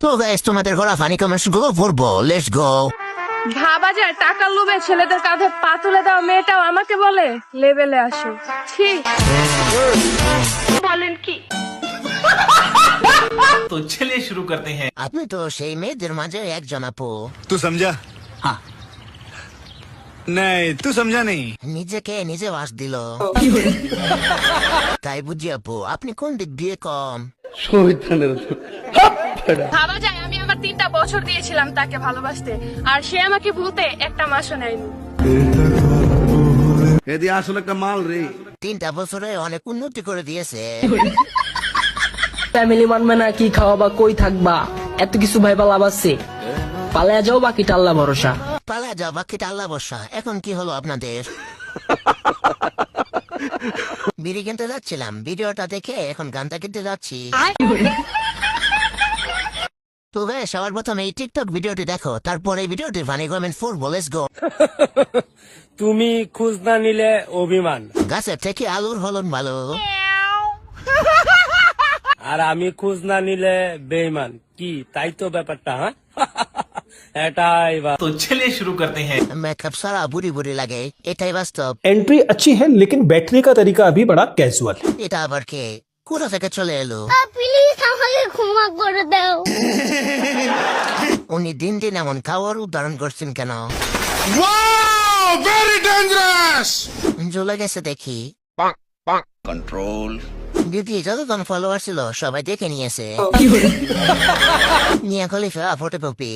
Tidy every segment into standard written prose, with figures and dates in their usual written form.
তো গাইস তোমাদের ঘোরা ফানি কমেন্টস গুলো পড়বো, লেটস গো। ভাবা যায় টাকার লোভে ছেলেদের কাঁধে পা তুলে দেওয়া মেয়েটাও আমাকে বলে লেভেলে আসো। ঠিক বলেন কি? तो चलिए शुरू करते हैं। আপনি তো সেই মেয়েদের মাঝে একজন আপু। तू समझा? हाँ। नहीं तू समझा नहीं। নিজেকে নিজে বাস দিল। তাই বুঝি আপু আপনি কোন দিক দিয়ে কম? ভাবা যায় আমি আমার 3টা বছর দিয়েছিলাম তাকে ভালোবাসতে, আর সে আমাকে ভুলতে একটা মাসও নেয়নি। এদি আসলে একটা মাল রে। 3টা বছরে অনেক উন্নতি করে দিয়েছে। ফ্যামিলি মানবে না, কি খাওয়াবা, কই থাকবা, এত কিছু ভাইবা লাভ আছে। পালায়া যাও, বাকিটা আল্লাহ ভরসা। পালা যাও, বাকিটা আল্লাহ বর্ষা। এখন কি হলো আপনাদের? বিড়ি কিনতে যাচ্ছিলাম, ভিডিওটা দেখে এখন গানটা কিনতে যাচ্ছি। তো ভাই সবার প্রথমে এই টিকটক ভিডিওটি দেখো, তারপর এই ভিডিওটি ফানি কমেন্ট পড়বো, লেটস গো। তুমি খোঁজ না নিলে অভিমান, গাছের থেকে আলুর ফলন ভালো। আর আমি খোঁজ না নিলে বেইমান। কি তাই তো ব্যাপারটা? হ্যাঁ এটাই तो चलिए शुरू करते हैं। মেকআপ সারা বুড়ি বুড়ি লাগে, এটাই বাস্তব। एंट्री अच्छी है लेकिन बैठने का तरीका अभी बड़ा कैजुअल है। এটা আবার কে? কোথা থেকে চলে এলো? প্লিজ আমাকে ক্ষমা করে দাও। উনি দিন দিন এমন খাওয়ার উদাহরণ করছেন কেন? চলে গেছে দেখি। कंट्रोल। দিদি যতক্ষণ ফলোয়ার ছিল সবাই দেখে নিয়েছে। নিয়ে খলিফা ফটো কপি।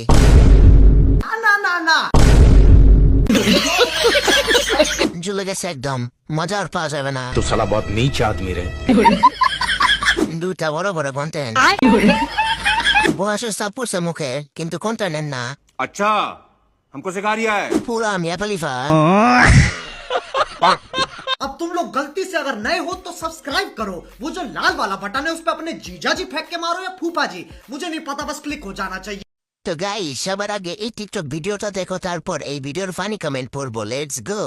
চলে গেছে একদম, মজা আর পাওয়া যাবে না। तो साला बहुत नीच आदमी रहे। 2টা বড় বড় কন্টেন্ট। বয়সের চাপ পড়ছে মুখে, কিন্তু কন্টেন্ট নেন না। अच्छा हमको सिखा रिया है। পুরা মিয়া খলিফা। अब तुम लोग गलती से अगर नए हो तो सब्सक्राइब करो, वो जो लाल वाला बटन है उस पे अपने जीजा जी फेंक के मारो या फूफा जी, मुझे नहीं पता, बस क्लिक हो जाना चाहिए। তো গাই সবার আগে এই টিকটক ভিডিওটা দেখো, তারপর এই ভিডিওর ফানি কমেন্ট পড়বো, লেটস গো।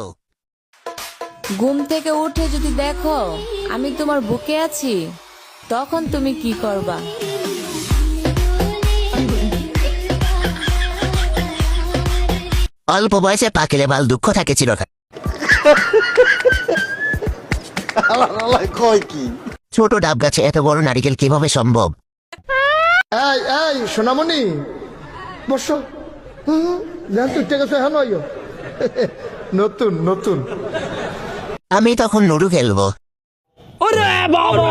ঘুম থেকে উঠে যদি দেখো আমি তোমার বুকে আছি, তখন তুমি কি করবা? অল্প বয়সে পাকিলে বাল দুঃখ থাকে চিরকাল। ছোট ডাব গাছে এত বড় নারিকেল কিভাবে সম্ভব? এই এই সোনামণি বসো। নতুন নতুন আমি তখন নুডু খেলবো। ওরে বাবা!